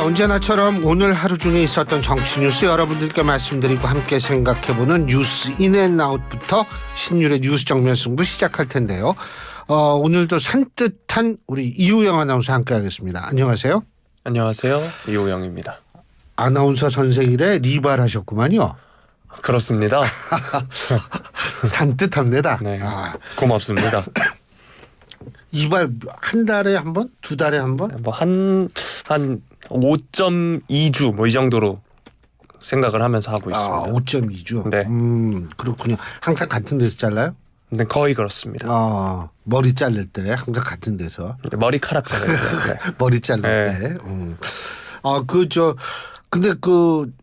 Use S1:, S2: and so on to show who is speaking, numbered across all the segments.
S1: 언제나처럼 오늘 하루 중에 있었던 정치 뉴스 여러분들께 말씀드리고 함께 생각해보는 뉴스 인앤아웃부터 신율의 뉴스 정면 승부 시작할 텐데요. 오늘도 산뜻한 우리 이우영 아나운서 함께하겠습니다. 안녕하세요.
S2: 안녕하세요. 이우영입니다.
S1: 아나운서 선생일에 리발하셨구만요.
S2: 그렇습니다.
S1: 산뜻합니다.
S2: 네, 고맙습니다.
S1: 이발 한 달에 한 번? 두 달에 한 번?
S2: 뭐 한 5.2주 뭐 이 정도로 생각을 하면서 하고 있습니다.
S1: 5.2주?
S2: 네.
S1: 그렇군요. 항상 같은 데서 잘라요?
S2: 네, 거의 그렇습니다.
S1: 머리 자를 때 항상 같은 데서.
S2: 머리카락 자를 때. 네.
S1: 머리 자를 때. 근데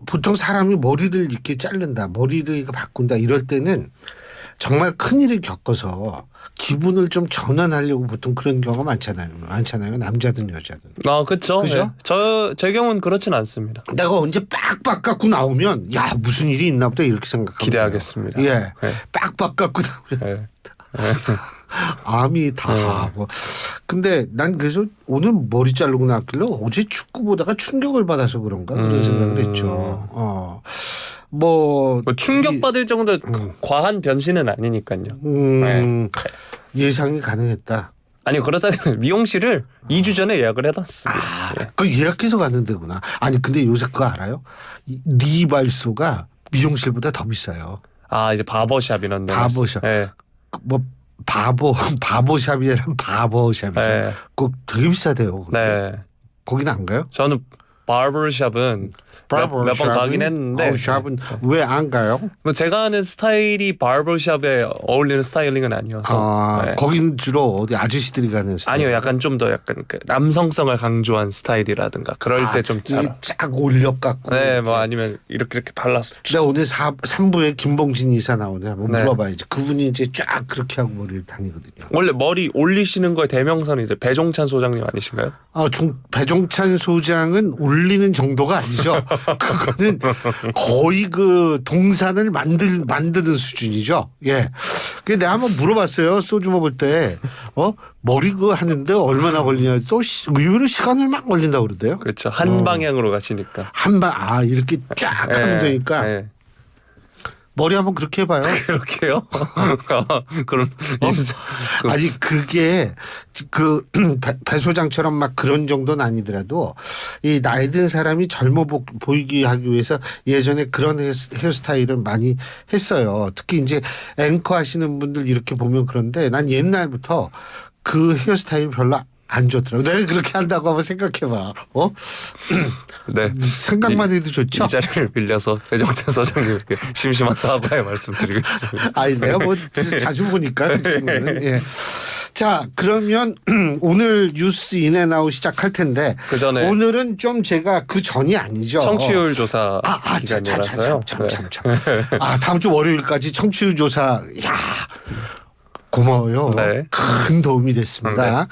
S1: 보통 사람이 머리를 이렇게 자른다, 머리를 바꾼다 이럴 때는 정말 큰일을 겪어서 기분을 좀 전환하려고 보통 그런 경우가 많잖아요. 남자든 여자든.
S2: 그렇죠.
S1: 그죠?
S2: 네. 제 경우는 그렇진 않습니다.
S1: 내가 언제 빡빡 갖고 나오면 야 무슨 일이 있나 보다 이렇게 생각합니다.
S2: 기대하겠습니다.
S1: 예,
S2: 네.
S1: 빡빡 갖고 나오면
S2: 네.
S1: 암이 다 뭐. 근데 난 그래서 오늘 머리 자르고 나왔길래 어제 축구 보다가 충격을 받아서 그런가 그런 생각을 했죠. 뭐
S2: 충격받을 정도 과한 변신은 아니니까요. 네.
S1: 예상이 가능했다.
S2: 아니 그렇다면 미용실을 2주 전에 예약을 해놨습니다. 예.
S1: 그 예약해서 가는 데구나. 아니 근데 요새 그거 알아요? 리발소가 미용실보다 더 비싸요.
S2: 이제 바버샵 이런 데.
S1: 바버샵.
S2: 네.
S1: 뭐 바버샵이 아니라 바버샵이죠.
S2: 네.
S1: 그거 되게 비싸대요.
S2: 네.
S1: 거기는 안 가요?
S2: 저는 바버샵은 몇 번 가긴 했는데
S1: 샵은 왜 안 가요?
S2: 뭐 제가 하는 스타일이 바버샵에 어울리는 스타일링은 아니어서. 네.
S1: 거기는 주로 어디 아저씨들이 가는 스타일?
S2: 아니요, 약간 좀 더 약간 그 남성성을 강조한 스타일이라든가 그럴 때 좀
S1: 쫙 올려갖고.
S2: 네, 뭐 아니면 이렇게 발라서.
S1: 내가 오늘 3부에 김봉진 이사 나오네. 한번
S2: 네.
S1: 물어봐야지. 그분이 이제 쫙 그렇게 하고 머리를 다니거든요.
S2: 원래 머리 올리시는 거의 대명사는 이제 배종찬 소장님 아니신가요?
S1: 배종찬 소장은 올리는 정도가 아니죠. 그거는 거의 그 동산을 만드는 수준이죠. 예. 그래서 내가 한번 물어봤어요. 소주 먹을 때 머리 그거 하는데 얼마나 걸리냐. 또 의외로 시간을 막 걸린다고 그러대요.
S2: 그렇죠. 한 방향으로 가시니까.
S1: 이렇게 쫙 하면 되니까.
S2: 네.
S1: 머리 한번 그렇게 해봐요.
S2: 그렇게요? 그럼
S1: 아니 그게 배 소장처럼 막 그런 정도는 아니더라도 이 나이 든 사람이 젊어 보이게 하기 위해서 예전에 그런 헤어스타일을 많이 했어요. 특히 이제 앵커 하시는 분들 이렇게 보면 그런데 난 옛날부터 그 헤어스타일 별로 안 좋더라고. 내가 그렇게 한다고 한번 생각해봐.
S2: 네.
S1: 생각만 해도 좋죠.
S2: 이 자리를 빌려서 배종찬 소장님께 심심한 사과의 말씀드리겠습니다.
S1: 내가 뭐 자주 보니까 그 친구는. 예. 자, 그러면 오늘 뉴스 인앤아웃 시작할 텐데
S2: 그 전에
S1: 오늘은 좀 제가 그 전이 아니죠.
S2: 청취율 조사 기간이라서요.
S1: 참. 다음 주 월요일까지 청취율 조사. 고마워요.
S2: 네.
S1: 큰 도움이 됐습니다.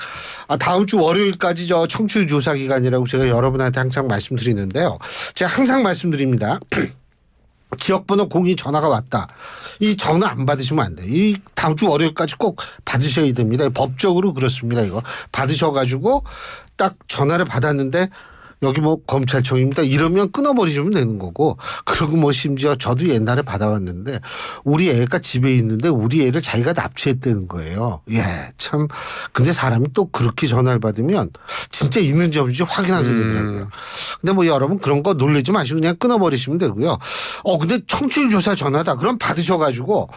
S2: 네.
S1: 다음 주 월요일까지 청취율 조사 기간이라고 제가 여러분한테 항상 말씀드리는데요. 제가 항상 말씀드립니다. 지역번호 02 전화가 왔다. 이 전화 안 받으시면 안 돼. 이 다음 주 월요일까지 꼭 받으셔야 됩니다. 법적으로 그렇습니다. 이거 받으셔가지고 딱 전화를 받았는데 여기 뭐 검찰청입니다. 이러면 끊어버리시면 되는 거고. 그리고 뭐 심지어 저도 옛날에 받아왔는데 우리 애가 집에 있는데 우리 애를 자기가 납치했다는 거예요. 예, 참. 근데 사람이 또 그렇게 전화를 받으면 진짜 있는지 없는지 확인하게 되더라고요. 근데 뭐 여러분 그런 거 놀라지 마시고 그냥 끊어버리시면 되고요. 근데 청취율 조사 전화다. 그럼 받으셔가지고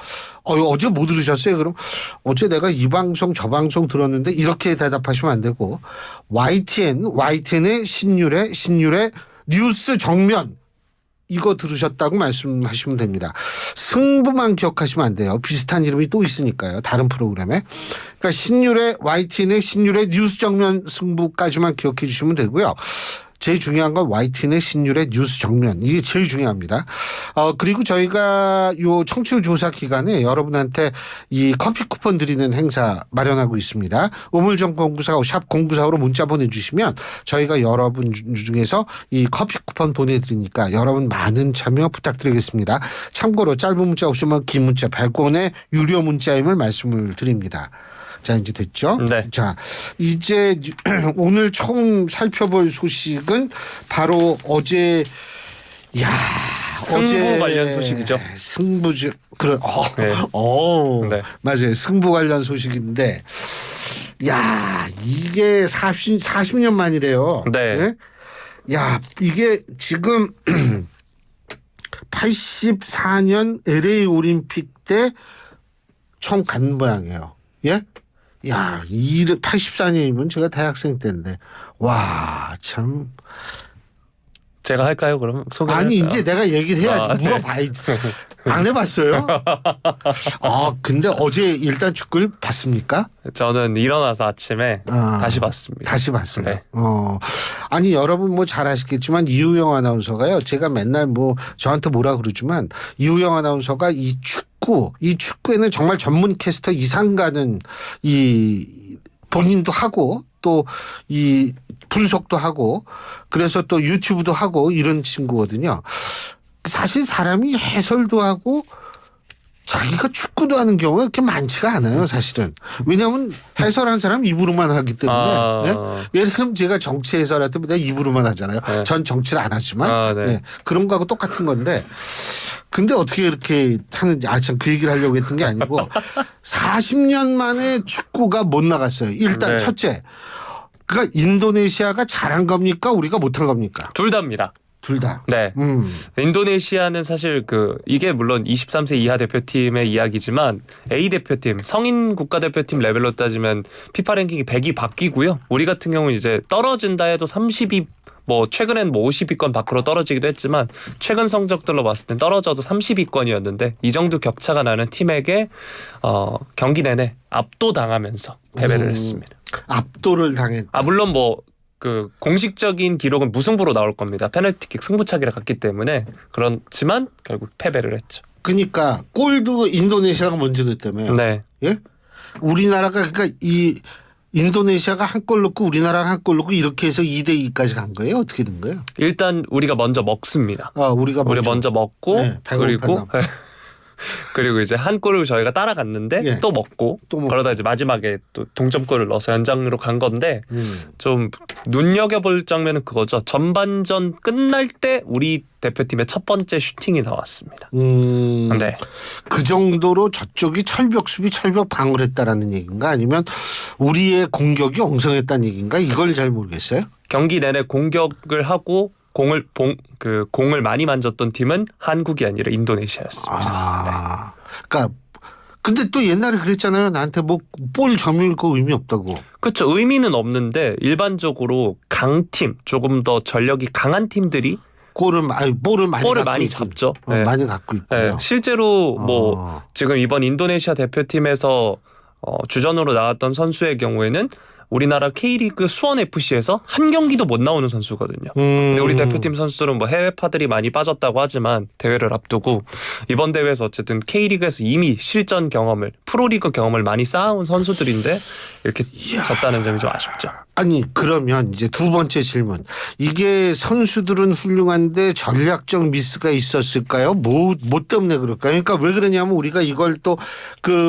S1: 어제 뭐 들으셨어요? 그럼 어제 내가 이 방송 저 방송 들었는데 이렇게 대답하시면 안 되고 YTN의 신율의 뉴스 정면 이거 들으셨다고 말씀하시면 됩니다. 승부만 기억하시면 안 돼요. 비슷한 이름이 또 있으니까요. 다른 프로그램에. 그러니까 YTN의 신율의 뉴스 정면 승부까지만 기억해 주시면 되고요. 제일 중요한 건 YTN의 신율의 뉴스 정면. 이게 제일 중요합니다. 그리고 저희가 요 청취율 조사 기간에 여러분한테 이 커피 쿠폰 드리는 행사 마련하고 있습니다. 우물정 0945 샵 0945로 문자 보내주시면 저희가 여러분 중에서 이 커피 쿠폰 보내드리니까 여러분 많은 참여 부탁드리겠습니다. 참고로 짧은 문자 50원, 긴 문자 100원의 유료 문자임을 말씀을 드립니다. 자, 이제 됐죠?
S2: 네.
S1: 자, 이제 오늘 처음 살펴볼 소식은 바로 어제
S2: 승부 관련 소식이죠.
S1: 승부죠.
S2: 네. 네.
S1: 맞아요. 승부 관련 소식인데, 야, 이게 40년 만이래요.
S2: 네.
S1: 네? 야, 이게 지금 84년 LA 올림픽 때 처음 간 모양이에요. 예? 야, 84년이면 제가 대학생 때인데, 와, 참.
S2: 제가 할까요? 그럼 소개.
S1: 아니 이제 내가 얘기를 해야지.
S2: 네.
S1: 물어봐야지. 안 해봤어요? 아 근데 어제 일단 축구를 봤습니까?
S2: 저는 일어나서 아침에 다시 봤습니다.
S1: 다시 봤어요.
S2: 네.
S1: 아니 여러분 뭐 잘 아시겠지만 이우영 아나운서가요. 제가 맨날 뭐 저한테 뭐라 그러지만 이우영 아나운서가 이 축구에는 정말 전문 캐스터 이상 가는 이 본인도 하고 또 이 분석도 하고 그래서 또 유튜브도 하고 이런 친구거든요. 사실 사람이 해설도 하고 자기가 축구도 하는 경우가 그렇게 많지가 않아요, 사실은. 왜냐하면 해설하는 사람 입으로만 하기 때문에. 네? 예를 들면 제가 정치 해설할 때 내가 입으로만 하잖아요.
S2: 네.
S1: 전 정치를 안 하지만 네. 그런 거하고 똑같은 건데. 근데 어떻게 이렇게 하는지 참 그 얘기를 하려고 했던 게 아니고 40년 만에 축구가 못 나갔어요. 일단
S2: 네.
S1: 첫째. 그러니까 인도네시아가 잘한 겁니까? 우리가 못한 겁니까?
S2: 둘 다입니다.
S1: 둘 다.
S2: 네. 인도네시아는 사실 이게 물론 23세 이하 대표팀의 이야기지만 A 대표팀, 성인 국가대표팀 레벨로 따지면 피파 랭킹이 100이 바뀌고요. 우리 같은 경우는 이제 떨어진다 해도 30위 뭐 최근엔 뭐 50위권 밖으로 떨어지기도 했지만 최근 성적들로 봤을 땐 떨어져도 30위권이었는데 이 정도 격차가 나는 팀에게 경기 내내 압도당하면서 패배를 했습니다.
S1: 압도를 당했다.
S2: 물론 뭐 공식적인 기록은 무승부로 나올 겁니다. 페널티킥 승부차기를 갔기 때문에 그렇지만 결국 패배를 했죠.
S1: 그러니까 골도 인도네시아가 먼저 냈다며요.
S2: 네.
S1: 예? 우리나라가 그러니까 이 인도네시아가 한 골 넣고 우리나라가 한 골 넣고 이렇게 해서 2대2까지 간 거예요? 어떻게 된 거예요?
S2: 일단 우리가 먼저 먹습니다.
S1: 우리가
S2: 먼저 먹고
S1: 네,
S2: 그리고 이제 한 골을 저희가 따라갔는데
S1: 예.
S2: 또 먹고 그러다 이제 마지막에 또 동점골을 넣어서 연장으로 간 건데 좀 눈여겨볼 장면은 그거죠. 전반전 끝날 때 우리 대표팀의 첫 번째 슈팅이 나왔습니다. 네.
S1: 그 정도로 저쪽이 철벽 수비 철벽 방어를 했다라는 얘기인가 아니면 우리의 공격이 엉성했다는 얘기인가 이걸 잘 모르겠어요.
S2: 경기 내내 공격을 하고 공을 많이 만졌던 팀은 한국이 아니라 인도네시아였습니다.
S1: 그러니까 근데 또 옛날에 그랬잖아요. 나한테 뭐 볼 점유율 그 의미 없다고.
S2: 그렇죠. 의미는 없는데 일반적으로 강팀 조금 더 전력이 강한 팀들이
S1: 볼을 많이
S2: 잡죠.
S1: 네. 많이 갖고 있고요.
S2: 네. 실제로 뭐 지금 이번 인도네시아 대표팀에서 주전으로 나왔던 선수의 경우에는 우리나라 K리그 수원FC에서 한 경기도 못 나오는 선수거든요. 근데 우리 대표팀 선수들은 뭐 해외파들이 많이 빠졌다고 하지만 대회를 앞두고 이번 대회에서 어쨌든 K리그에서 이미 실전 경험을 프로리그 경험을 많이 쌓아온 선수들인데 이렇게 졌다는 점이 좀 아쉽죠.
S1: 아니 그러면 이제 두 번째 질문. 이게 선수들은 훌륭한데 전략적 미스가 있었을까요? 뭐 때문에 그럴까요? 그러니까 왜 그러냐면 우리가 이걸 또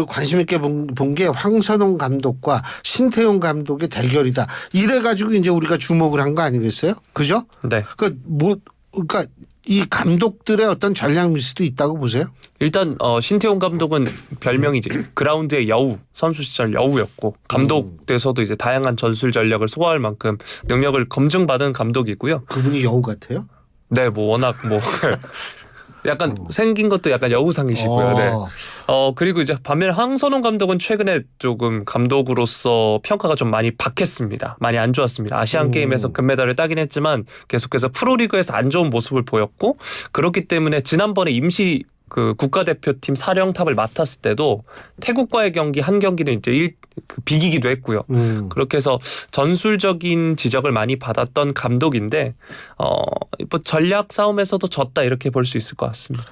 S1: 관심 있게 본 게 황선홍 감독과 신태용 감독의 대결이다. 이래가지고 이제 우리가 주목을 한 거 아니겠어요? 그죠?
S2: 네.
S1: 그러니까 이 감독들의 어떤 전략 미스도 있다고 보세요?
S2: 일단 신태용 감독은 별명이 이제 그라운드의 여우, 선수 시절 여우였고 감독 돼서도 이제 다양한 전술 전략을 소화할 만큼 능력을 검증받은 감독이고요.
S1: 그분이 여우 같아요?
S2: 네, 뭐 워낙 뭐 약간 생긴 것도 약간 여우상이시고요. 네. 그리고 이제 반면에 황선홍 감독은 최근에 조금 감독으로서 평가가 좀 많이 박했습니다. 많이 안 좋았습니다. 아시안 게임에서 금메달을 따긴 했지만 계속해서 프로리그에서 안 좋은 모습을 보였고 그렇기 때문에 지난번에 임시 국가대표팀 사령탑을 맡았을 때도 태국과의 경기 한 경기는 이제 비기기도 했고요. 그렇게 해서 전술적인 지적을 많이 받았던 감독인데 뭐 전략 싸움에서도 졌다 이렇게 볼 수 있을 것 같습니다.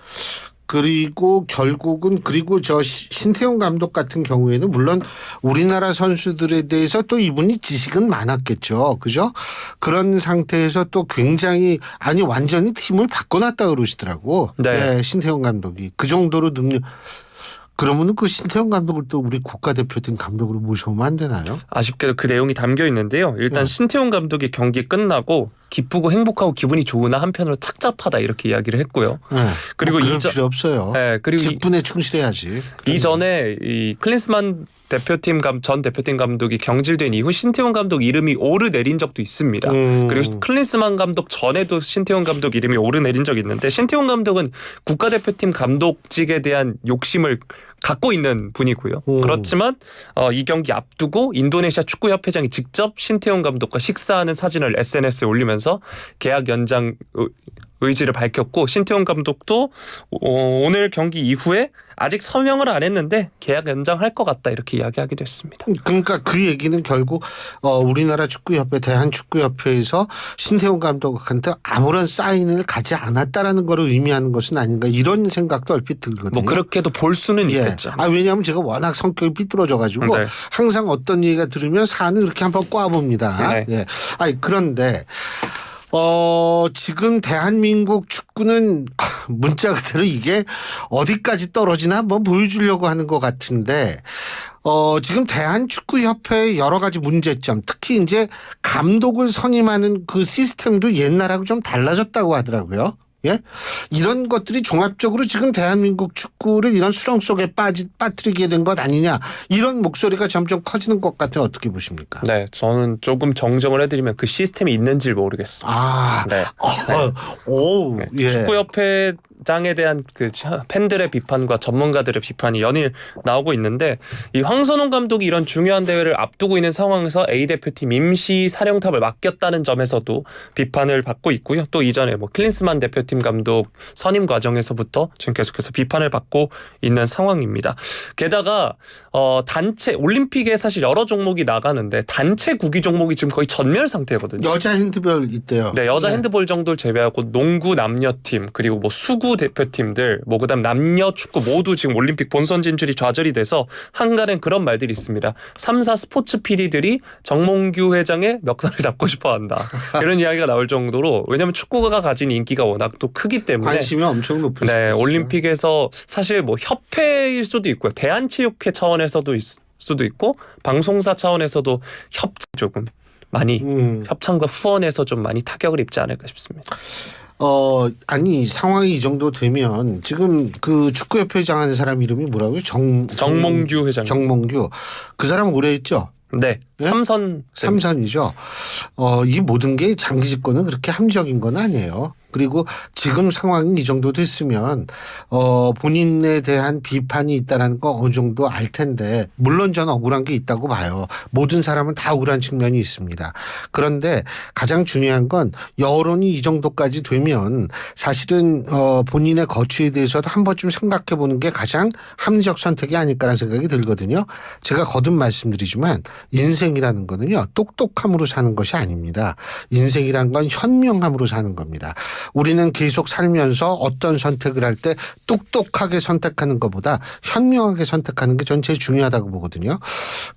S1: 그리고 결국은 저 신태용 감독 같은 경우에는 물론 우리나라 선수들에 대해서 또 이분이 지식은 많았겠죠. 그죠? 그런 상태에서 또 굉장히 완전히 팀을 바꿔놨다 그러시더라고.
S2: 네.
S1: 네, 신태용 감독이. 그 정도로 능력. 그러면은 그 신태용 감독을 또 우리 국가대표팀 감독으로 모셔오면 안 되나요?
S2: 아쉽게도 그 내용이 담겨 있는데요. 일단 신태용 감독이 경기 끝나고 기쁘고 행복하고 기분이 좋으나 한편으로 착잡하다 이렇게 이야기를 했고요. 그리고
S1: 그럴 필요 없어요.
S2: 그리고
S1: 직분에 충실해야지.
S2: 이전에 이 클린스만 전 대표팀 감독이 경질된 이후 신태용 감독 이름이 오르내린 적도 있습니다. 그리고 클린스만 감독 전에도 신태용 감독 이름이 오르내린 적이 있는데 신태용 감독은 국가대표팀 감독직에 대한 욕심을 갖고 있는 분이고요. 그렇지만 이 경기 앞두고 인도네시아 축구협회장이 직접 신태용 감독과 식사하는 사진을 SNS에 올리면서 계약 연장 의지를 밝혔고 신태용 감독도 오늘 경기 이후에 아직 서명을 안 했는데 계약 연장할 것 같다 이렇게 이야기하기도 했습니다.
S1: 그러니까 그 얘기는 결국 우리나라 축구협회 대한축구협회에서 신태용 감독한테 아무런 사인을 가지 않았다라는 걸 의미하는 것은 아닌가 이런 생각도 얼핏 들거든요.
S2: 뭐 그렇게도 볼 수는 있겠죠.
S1: 왜냐하면 제가 워낙 성격이 삐뚤어져가지고
S2: 네.
S1: 항상 어떤 얘기가 들으면 산을 이렇게 한번 꽈봅니다.
S2: 네.
S1: 그런데 지금 대한민국 축구는 문자 그대로 이게 어디까지 떨어지나 한번 보여주려고 하는 것 같은데 지금 대한축구협회의 여러 가지 문제점 특히 이제 감독을 선임하는 그 시스템도 옛날하고 좀 달라졌다고 하더라고요. 예? 이런 것들이 종합적으로 지금 대한민국 축구를 이런 수렁 속에 빠뜨리게 된 것 아니냐 이런 목소리가 점점 커지는 것 같아요. 어떻게 보십니까?
S2: 네, 저는 조금 정정을 해드리면 그 시스템이 있는지 모르겠습니다. 네.
S1: 예.
S2: 축구협회장에 대한 그 팬들의 비판과 전문가들의 비판이 연일 나오고 있는데 이 황선홍 감독이 이런 중요한 대회를 앞두고 있는 상황에서 A 대표팀 임시 사령탑을 맡겼다는 점에서도 비판을 받고 있고요. 또 이전에 뭐 클린스만 대표팀 감독 선임 과정에서부터 지금 계속해서 비판을 받고 있는 상황입니다. 게다가 단체 올림픽에 사실 여러 종목이 나가는데 단체 구기 종목이 지금 거의 전멸 상태거든요.
S1: 여자 핸드볼 있대요.
S2: 네, 여자 핸드볼 정도를 제외하고 농구 남녀팀 그리고 뭐 수구 대표팀들 뭐 그다음 남녀 축구 모두 지금 올림픽 본선 진출이 좌절이 돼서 한간엔 그런 말들이 있습니다. 3사 스포츠 PD들이 정몽규 회장의 멱살을 잡고 싶어한다. 이런 이야기가 나올 정도로 왜냐하면 축구가 가진 인기가 워낙 또 크기 때문에
S1: 관심이 엄청 높으시죠.
S2: 네, 올림픽에서 사실 뭐 협회일 수도 있고요. 대한체육회 차원에서도 수도 있고 방송사 차원에서도 조금 많이 협찬과 후원에서 좀 많이 타격을 입지 않을까 싶습니다.
S1: 아니 상황이 이 정도 되면 지금 그 축구협회장 하는 사람 이름이 뭐라고요?
S2: 정몽규 회장.
S1: 정몽규. 그 사람 오래 했죠?
S2: 네.
S1: 삼선이죠. 이 모든 게 장기 집권은 그렇게 합리적인 건 아니에요. 그리고 지금 상황이 이 정도 됐으면 본인에 대한 비판이 있다는 거 어느 정도 알 텐데 물론 저는 억울한 게 있다고 봐요. 모든 사람은 다 억울한 측면이 있습니다. 그런데 가장 중요한 건 여론이 이 정도까지 되면 사실은 본인의 거취에 대해서도 한 번쯤 생각해 보는 게 가장 합리적 선택이 아닐까라는 생각이 들거든요. 제가 거듭 말씀드리지만 인생이라는 거는요. 똑똑함으로 사는 것이 아닙니다. 인생이라는 건 현명함으로 사는 겁니다. 우리는 계속 살면서 어떤 선택을 할 때 똑똑하게 선택하는 것보다 현명하게 선택하는 게 전 제일 중요하다고 보거든요.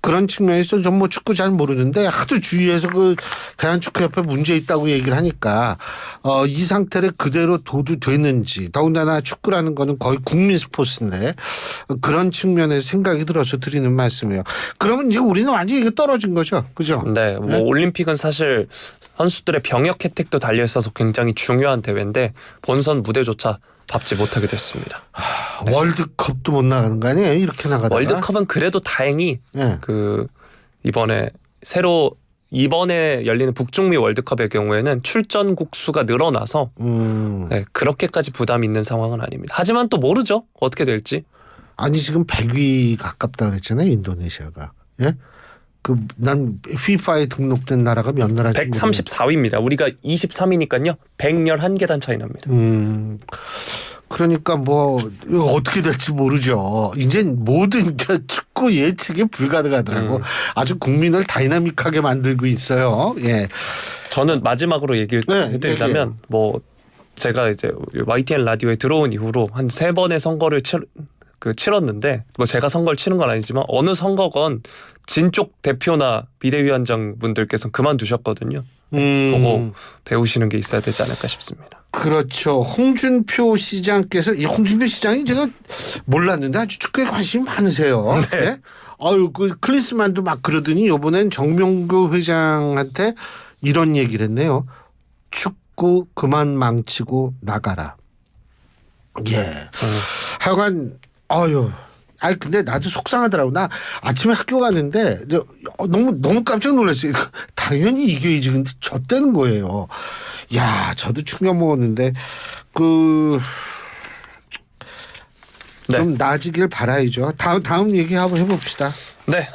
S1: 그런 측면에서 전 뭐 축구 잘 모르는데 하도 주위에서 그 대한축구협회 문제 있다고 얘기를 하니까 이 상태를 그대로 도두되는지 더군다나 축구라는 거는 거의 국민 스포츠인데 그런 측면에서 생각이 들어서 드리는 말씀이에요. 그러면 이제 우리는 완전히 이게 떨어진 거죠. 그죠?
S2: 네. 뭐 올림픽은 사실 선수들의 병역 혜택도 달려 있어서 굉장히 중요한 대회인데 본선 무대조차 밟지 못하게 됐습니다.
S1: 네. 월드컵도 못 나가는 거 아니에요? 이렇게 나가다가.
S2: 월드컵은 그래도 다행히 그 이번에 열리는 북중미 월드컵의 경우에는 출전국 수가 늘어나서 네, 그렇게까지 부담 있는 상황은 아닙니다. 하지만 또 모르죠. 어떻게 될지.
S1: 아니 지금 100위 가깝다 그랬잖아요. 인도네시아가. 예? 난 FIFA에 등록된 나라가 몇 나라인지
S2: 134위입니다. 우리가 23위니까요. 111계단 차이 납니다.
S1: 그러니까 뭐 어떻게 될지 모르죠. 이제 모든 게 축구 예측이 불가능하더라고. 아주 국민을 다이나믹하게 만들고 있어요. 예.
S2: 저는 마지막으로 얘기를 해드리자면 뭐 제가 이제 YTN 라디오에 들어온 이후로 한 3번의 선거를 치렀는데 뭐 제가 선거를 치는 건 아니지만 어느 선거건 진쪽 대표나 비대위원장 분들께서 그만두셨거든요. 보고 배우시는 게 있어야 되지 않을까 싶습니다.
S1: 그렇죠. 홍준표 시장께서 이 홍준표 시장이 제가 몰랐는데 아주 축구에 관심이 많으세요.
S2: 네.
S1: 네? 아유 그 클리스만도 막 그러더니 이번엔 정명교 회장한테 이런 얘기를 했네요. 축구 그만 망치고 나가라. 예. 하여간 아유. 아 근데 나도 속상하더라고. 나 아침에 학교 갔는데 너무 깜짝 놀랐어요. 당연히 이겨야지. 근데 졌다는 거예요. 야 저도 충격 먹었는데 좀 나아지길 바라야죠. 다음 얘기 한번 해봅시다.
S2: 네,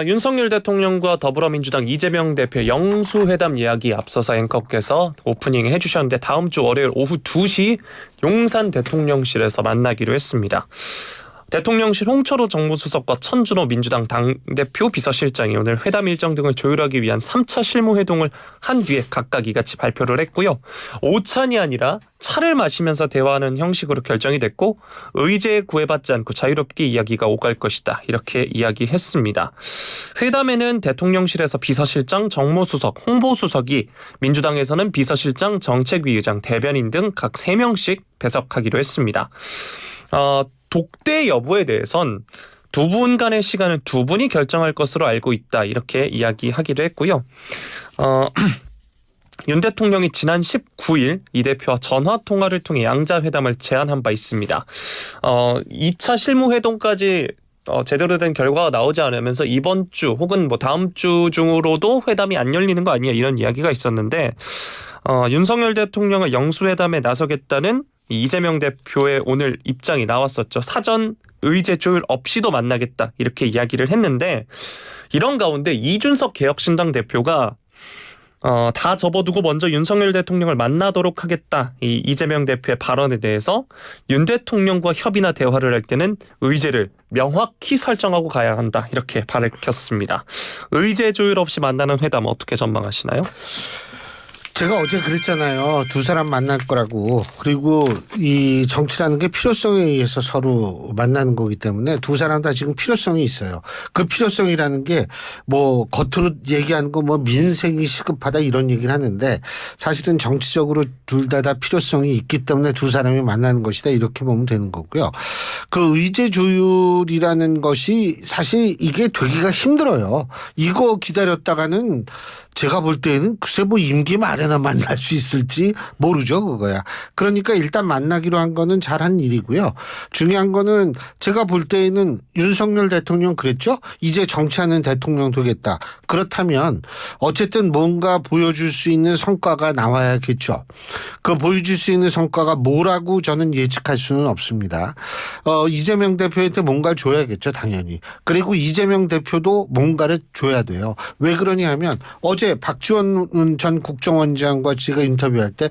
S2: 윤석열 대통령과 더불어민주당 이재명 대표 영수회담 이야기 앞서서 앵커께서 오프닝 해주셨는데 다음 주 월요일 오후 2시 용산 대통령실에서 만나기로 했습니다. 대통령실 홍철호 정무수석과 천준호 민주당 당대표 비서실장이 오늘 회담 일정 등을 조율하기 위한 3차 실무회동을 한 뒤에 각각 이같이 발표를 했고요. 오찬이 아니라 차를 마시면서 대화하는 형식으로 결정이 됐고 의제에 구애받지 않고 자유롭게 이야기가 오갈 것이다. 이렇게 이야기했습니다. 회담에는 대통령실에서 비서실장, 정무수석, 홍보수석이 민주당에서는 비서실장, 정책위 의장, 대변인 등 각 3명씩 배석하기로 했습니다. 독대 여부에 대해선 두 분 간의 시간을 두 분이 결정할 것으로 알고 있다. 이렇게 이야기하기도 했고요. 윤 대통령이 지난 19일 이 대표와 전화 통화를 통해 양자회담을 제안한 바 있습니다. 2차 실무회동까지 제대로 된 결과가 나오지 않으면서 이번 주 혹은 뭐 다음 주 중으로도 회담이 안 열리는 거 아니냐 이런 이야기가 있었는데 윤석열 대통령은 영수회담에 나서겠다는 이재명 대표의 오늘 입장이 나왔었죠. 사전 의제 조율 없이도 만나겠다 이렇게 이야기를 했는데 이런 가운데 이준석 개혁신당 대표가 다 접어두고 먼저 윤석열 대통령을 만나도록 하겠다. 이 이재명 대표의 발언에 대해서 윤 대통령과 협의나 대화를 할 때는 의제를 명확히 설정하고 가야 한다. 이렇게 밝혔습니다. 의제 조율 없이 만나는 회담 어떻게 전망하시나요?
S1: 제가 어제 그랬잖아요. 두 사람 만날 거라고. 그리고 이 정치라는 게 필요성에 의해서 서로 만나는 거기 때문에 두 사람 다 지금 필요성이 있어요. 그 필요성이라는 게 뭐 겉으로 얘기하는 거 뭐 민생이 시급하다 이런 얘기를 하는데 사실은 정치적으로 둘 다 필요성이 있기 때문에 두 사람이 만나는 것이다 이렇게 보면 되는 거고요. 그 의제 조율이라는 것이 사실 이게 되기가 힘들어요. 이거 기다렸다가는 제가 볼 때는 글쎄 뭐 임기 말에나 만날 수 있을지 모르죠 그거야. 그러니까 일단 만나기로 한 거는 잘한 일이고요. 중요한 거는 제가 볼 때에는 윤석열 대통령 그랬죠. 이제 정치하는 대통령 되겠다. 그렇다면 어쨌든 뭔가 보여줄 수 있는 성과가 나와야겠죠. 그 보여줄 수 있는 성과가 뭐라고 저는 예측할 수는 없습니다. 이재명 대표한테 뭔가를 줘야겠죠 당연히. 그리고 이재명 대표도 뭔가를 줘야 돼요. 왜 그러냐 하면 어제 박지원 전 국정원장과 제가 인터뷰할 때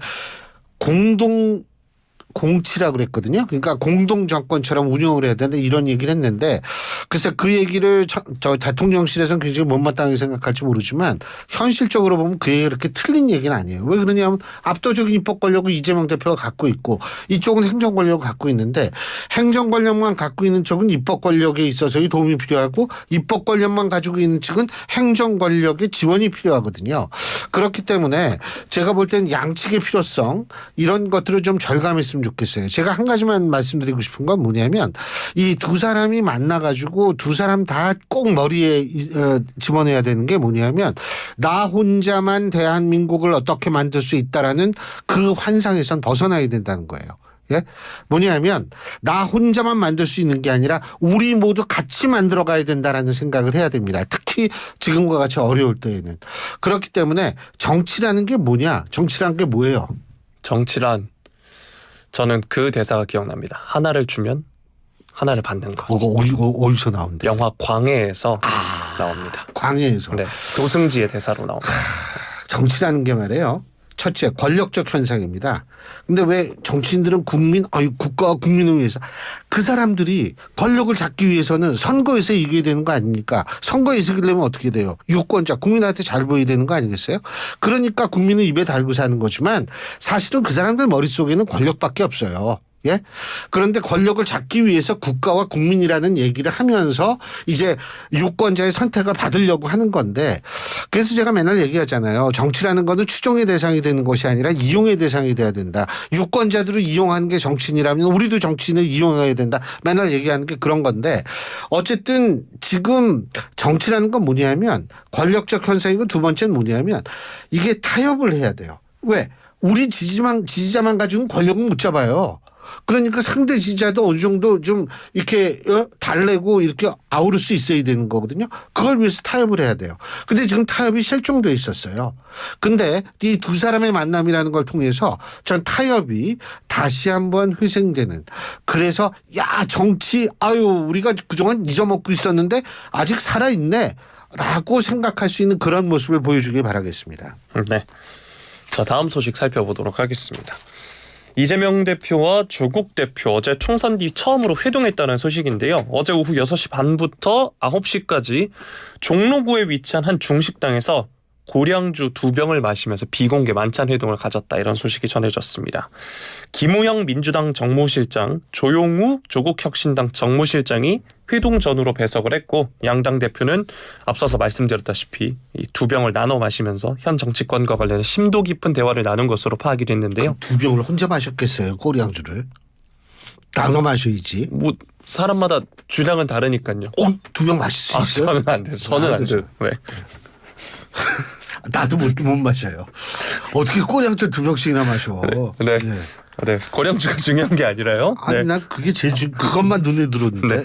S1: 공치라고 그랬거든요. 그러니까 공동 정권처럼 운영을 해야 되는데 이런 얘기를 했는데 글쎄 그 얘기를 저 대통령실에서는 굉장히 못마땅하게 생각할지 모르지만 현실적으로 보면 그 얘기가 그렇게 틀린 얘기는 아니에요. 왜 그러냐면 압도적인 입법 권력을 이재명 대표가 갖고 있고 이쪽은 행정 권력을 갖고 있는데 행정 권력만 갖고 있는 쪽은 입법 권력에 있어서의 도움이 필요하고 입법 권력만 가지고 있는 측은 행정 권력의 지원이 필요하거든요. 그렇기 때문에 제가 볼 때는 양측의 필요성 이런 것들을 좀 절감했으면 좋겠어요. 제가 한 가지만 말씀드리고 싶은 건 뭐냐면 이 두 사람이 만나가지고 두 사람 다 꼭 머리에 집어내야 되는 게 뭐냐면 나 혼자만 대한민국을 어떻게 만들 수 있다라는 그 환상에선 벗어나야 된다는 거예요. 예? 뭐냐면 나 혼자만 만들 수 있는 게 아니라 우리 모두 같이 만들어 가야 된다라는 생각을 해야 됩니다. 특히 지금과 같이 어려울 때에는. 그렇기 때문에 정치라는 게 뭐냐? 정치라는 게 뭐예요?
S2: 정치란 저는 그 대사가 기억납니다. 하나를 주면 하나를 받는 것.
S1: 어디서 나온대?
S2: 영화 광해에서 나옵니다.
S1: 광해에서.
S2: 네, 도승지의 대사로 나옵니다.
S1: 정치라는 게 말이에요. 첫째 권력적 현상입니다. 근데 왜 정치인들은 국가와 국민을 위해서 그 사람들이 권력을 잡기 위해서는 선거에서 이겨야 되는 거 아닙니까? 선거에서 이기려면 어떻게 돼요? 유권자 국민한테 잘 보여야 되는 거 아니겠어요? 그러니까 국민은 입에 달고 사는 거지만 사실은 그 사람들 머릿속에는 권력밖에 없어요. 예? 그런데 권력을 잡기 위해서 국가와 국민이라는 얘기를 하면서 이제 유권자의 선택을 받으려고 하는 건데 그래서 제가 맨날 얘기하잖아요. 정치라는 거는 추종의 대상이 되는 것이 아니라 이용의 대상이 돼야 된다. 유권자들을 이용하는 게 정치인이라면 우리도 정치인을 이용해야 된다. 맨날 얘기하는 게 그런 건데 어쨌든 지금 정치라는 건 뭐냐면 권력적 현상이고 두 번째는 뭐냐면 이게 타협을 해야 돼요. 왜? 우리 지지자만 가지고는 권력은 못 잡아요. 그러니까 상대 지지자도 어느 정도 좀 이렇게 달래고 이렇게 아우를 수 있어야 되는 거거든요. 그걸 위해서 타협을 해야 돼요. 근데 지금 타협이 실종돼 있었어요. 근데 이 두 사람의 만남이라는 걸 통해서 전 타협이 다시 한번 회생되는. 그래서 야 정치 아유 우리가 그동안 잊어먹고 있었는데 아직 살아있네 라고 생각할 수 있는 그런 모습을 보여주길 바라겠습니다.
S2: 네. 자, 다음 소식 살펴보도록 하겠습니다. 이재명 대표와 조국 대표 어제 총선 뒤 처음으로 회동했다는 소식인데요. 어제 오후 6시 반부터 9시까지 종로구에 위치한 한 중식당에서 고량주 2병을 마시면서 비공개 만찬 회동을 가졌다 이런 소식이 전해졌습니다. 김우영 민주당 정무실장, 조용우 조국혁신당 정무실장이 회동 전후로 배석을 했고 양당 대표는 앞서서 말씀드렸다시피 이 2병을 나눠 마시면서 현 정치권과 관련해 심도 깊은 대화를 나눈 것으로 파악이 됐는데요.
S1: 2병을 혼자 마셨겠어요. 고량주를. 나눠 마셔야지.
S2: 뭐 사람마다 주량은 다르니까요.
S1: 2병 마실 수 있어요?
S2: 저는 안 돼요. 저는 안 돼요. 네.
S1: 나도 못 마셔요. 어떻게 고량주 2병씩이나 마셔.
S2: 네. 네. 고량주가 중요한 게 아니라요.
S1: 아니
S2: 네.
S1: 난 그게 제일 그것만 눈에 들어오는데.
S2: 네.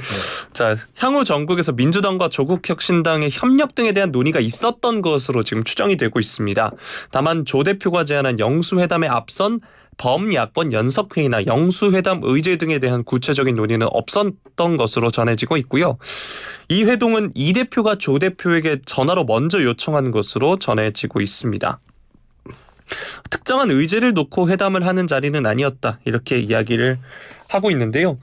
S2: 자, 향후 전국에서 민주당과 조국혁신당의 협력 등에 대한 논의가 있었던 것으로 지금 추정이 되고 있습니다. 다만 조 대표가 제안한 영수회담에 앞선 범야권 연석회의나 영수회담 의제 등에 대한 구체적인 논의는 없었던 것으로 전해지고 있고요. 이 회동은 이 대표가 조 대표에게 전화로 먼저 요청한 것으로 전해지고 있습니다. 특정한 의제를 놓고 회담을 하는 자리는 아니었다 이렇게 이야기를 하고 있는데요.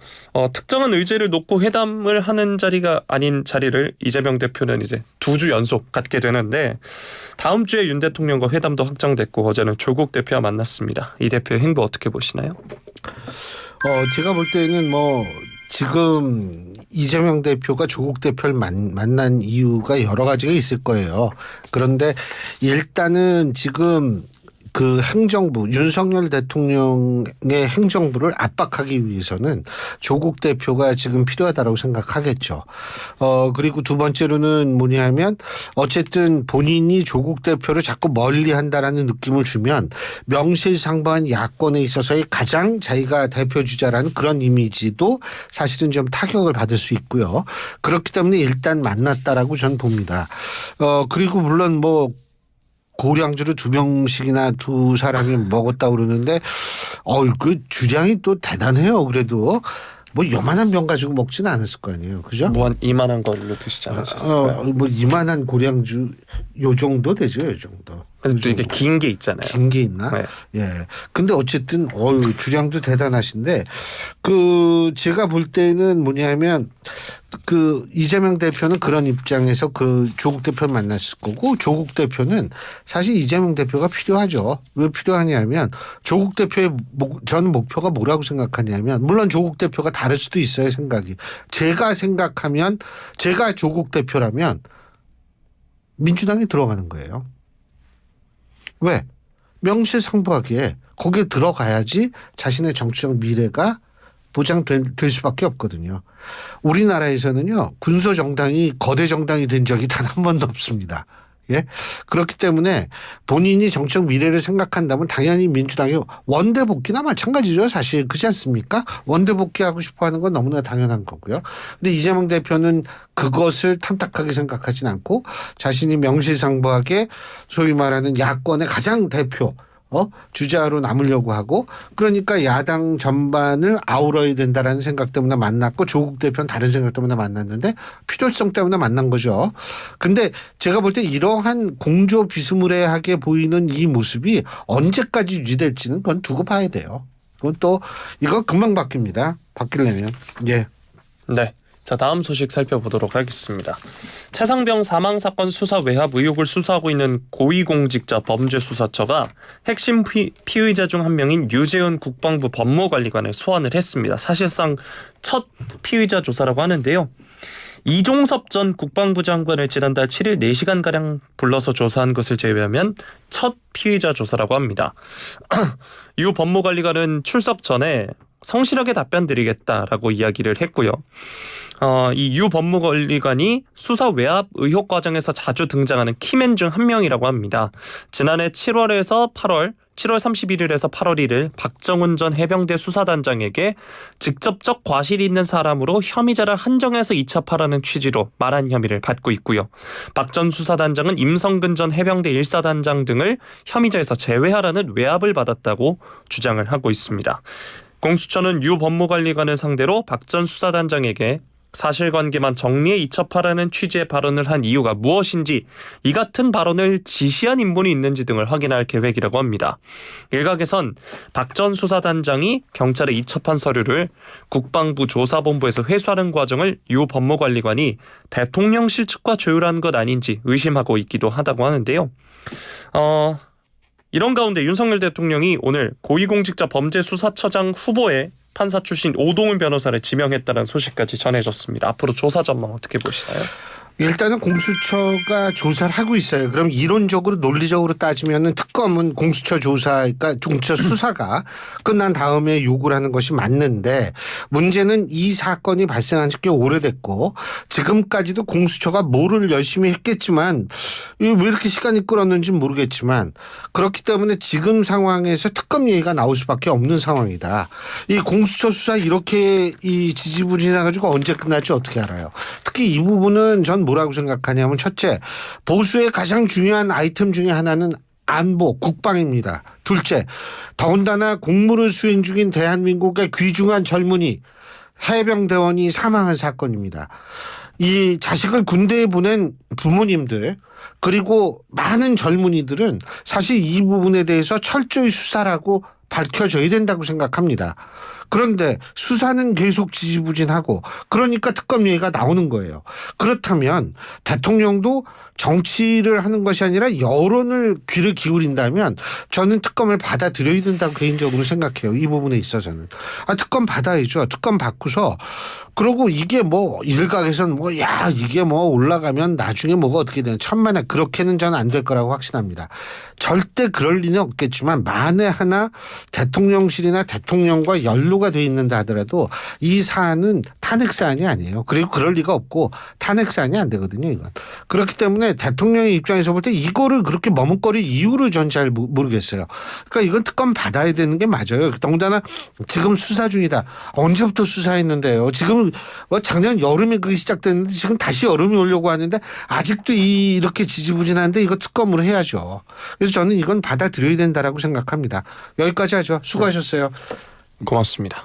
S2: 특정한 의제를 놓고 회담을 하는 자리가 아닌 자리를 이재명 대표는 이제 2주 연속 갖게 되는데 다음 주에 윤 대통령과 회담도 확정됐고 어제는 조국 대표와 만났습니다. 이 대표의 행보 어떻게 보시나요?
S1: 제가 볼 때는 뭐 지금 이재명 대표가 조국 대표를 만난 이유가 여러 가지가 있을 거예요. 그런데 일단은 지금 그 행정부 윤석열 대통령의 행정부를 압박하기 위해서는 조국 대표가 지금 필요하다고 생각하겠죠. 그리고 두 번째로는 뭐냐면 어쨌든 본인이 조국 대표를 자꾸 멀리한다라는 느낌을 주면 명실상부한 야권에 있어서의 가장 자기가 대표주자라는 그런 이미지도 사실은 좀 타격을 받을 수 있고요. 그렇기 때문에 일단 만났다라고 저는 봅니다. 그리고 물론 뭐 고량주를 2병씩이나 두 사람이 먹었다 그러는데 그 주량이 또 대단해요. 그래도 뭐 요만한 병 가지고 먹지는 않았을 거 아니에요. 그죠?
S2: 뭐 한 이만한 걸로 드시지 않으셨을까요?
S1: 뭐 이만한 고량주 요 정도 되죠. 요 정도.
S2: 근데 또 이게 긴 게 있잖아요.
S1: 긴 게 있나?
S2: 네.
S1: 예. 근데 어쨌든 주량도 대단하신데 제가 볼 때는 뭐냐면 이재명 대표는 그런 입장에서 조국 대표를 만났을 거고 조국 대표는 사실 이재명 대표가 필요하죠. 왜 필요하냐면 조국 대표의 저는 목표가 뭐라고 생각하냐면 물론 조국 대표가 다를 수도 있어요. 생각이. 제가 조국 대표라면 민주당에 들어가는 거예요. 왜? 명실상부하게 거기에 들어가야지 자신의 정치적 미래가 보장될 수밖에 없거든요. 우리나라에서는요. 군소정당이 거대 정당이 된 적이 단 한 번도 없습니다. 예? 그렇기 때문에 본인이 정치적 미래를 생각한다면 당연히 민주당이 원대복귀나 마찬가지죠. 사실 그렇지 않습니까? 원대복귀하고 싶어하는 건 너무나 당연한 거고요. 근데 이재명 대표는 그것을 탐탁하게 생각하진 않고 자신이 명실상부하게 소위 말하는 야권의 가장 대표 주자로 남으려고 하고 그러니까 야당 전반을 아우러야 된다라는 생각 때문에 만났고 조국 대표는 다른 생각 때문에 만났는데 필요성 때문에 만난 거죠. 근데 제가 볼 때 이러한 공조 비스무리하게 보이는 이 모습이 언제까지 유지될지는 그건 두고 봐야 돼요. 그건 또 이거 금방 바뀝니다. 바뀌려면. 예.
S2: 네. 자, 다음 소식 살펴보도록 하겠습니다. 최상병 사망 사건 수사 외압 의혹을 수사하고 있는 고위공직자 범죄수사처가 핵심 피의자 중 한 명인 유재훈 국방부 법무관리관을 소환을 했습니다. 사실상 첫 피의자 조사라고 하는데요. 이종섭 전 국방부 장관을 지난달 7일 4시간가량 불러서 조사한 것을 제외하면 첫 피의자 조사라고 합니다. 유 법무관리관은 출석 전에 성실하게 답변드리겠다라고 이야기를 했고요. 이 유 법무관리관이 수사 외압 의혹 과정에서 자주 등장하는 키맨 중 한 명이라고 합니다. 지난해 7월 31일에서 8월 1일 박정훈 전 해병대 수사단장에게 직접적 과실이 있는 사람으로 혐의자를 한정해서 이첩하라는 취지로 말한 혐의를 받고 있고요. 박 전 수사단장은 임성근 전 해병대 1사단장 등을 혐의자에서 제외하라는 외압을 받았다고 주장을 하고 있습니다. 공수처는 유 법무관리관을 상대로 박 전 수사단장에게 사실관계만 정리해 이첩하라는 취지의 발언을 한 이유가 무엇인지, 이 같은 발언을 지시한 인물이 있는지 등을 확인할 계획이라고 합니다. 일각에선 박 전 수사단장이 경찰에 이첩한 서류를 국방부 조사본부에서 회수하는 과정을 유 법무관리관이 대통령실 측과 조율한 것 아닌지 의심하고 있기도 하다고 하는데요. 이런 가운데 윤석열 대통령이 오늘 고위공직자 범죄수사처장 후보에 판사 출신 오동훈 변호사를 지명했다는 소식까지 전해졌습니다. 앞으로 조사 전망 어떻게 보시나요?
S1: 일단은 공수처가 조사를 하고 있어요. 그럼 이론적으로 논리적으로 따지면은 특검은 공수처 조사, 그러니까 공수처 수사가 끝난 다음에 요구를 하는 것이 맞는데, 문제는 이 사건이 발생한 지 꽤 오래됐고 지금까지도 공수처가 뭐를 열심히 했겠지만 왜 이렇게 시간이 끌었는지 모르겠지만, 그렇기 때문에 지금 상황에서 특검 얘기가 나올 수밖에 없는 상황이다. 이 공수처 수사 이렇게 이 지지부진해가지고 언제 끝날지 어떻게 알아요. 특히 이 부분은 전 뭐라고 생각하냐면, 첫째, 보수의 가장 중요한 아이템 중에 하나는 안보, 국방입니다. 둘째, 더군다나 공무를 수행 중인 대한민국의 귀중한 젊은이, 해병대원이 사망한 사건입니다. 이 자식을 군대에 보낸 부모님들, 그리고 많은 젊은이들은 사실 이 부분에 대해서 철저히 수사라고 밝혀져야 된다고 생각합니다. 그런데 수사는 계속 지지부진하고, 그러니까 특검 얘기가 나오는 거예요. 그렇다면 대통령도 정치를 하는 것이 아니라 여론을 귀를 기울인다면 저는 특검을 받아들여야 된다고 개인적으로 생각해요. 이 부분에 있어서는. 특검 받아야죠. 특검 받고서, 그러고 이게 뭐 일각에서는 뭐 야 이게 뭐 올라가면 나중에 뭐가 어떻게 되는, 천만에 그렇게는 저는 안 될 거라고 확신합니다. 절대 그럴 리는 없겠지만, 만에 하나 대통령실이나 대통령과 연루가 돼 있는다 하더라도 이 사안은 탄핵 사안이 아니에요. 그리고 그럴 리가 없고 탄핵 사안이 안 되거든요, 이건. 그렇기 때문에 대통령의 입장에서 볼 때 이거를 그렇게 머뭇거릴 이유를 전 잘 모르겠어요. 그러니까 이건 특검 받아야 되는 게 맞아요. 더군다나 지금 수사 중이다. 언제부터 수사했는데요. 지금 작년 여름에 그게 시작됐는데 지금 다시 여름이 오려고 하는데 아직도 이렇게 지지부진한데 이거 특검으로 해야죠. 그래서 저는 이건 받아들여야 된다라고 생각합니다. 여기까지 하죠. 수고하셨어요.
S2: 고맙습니다.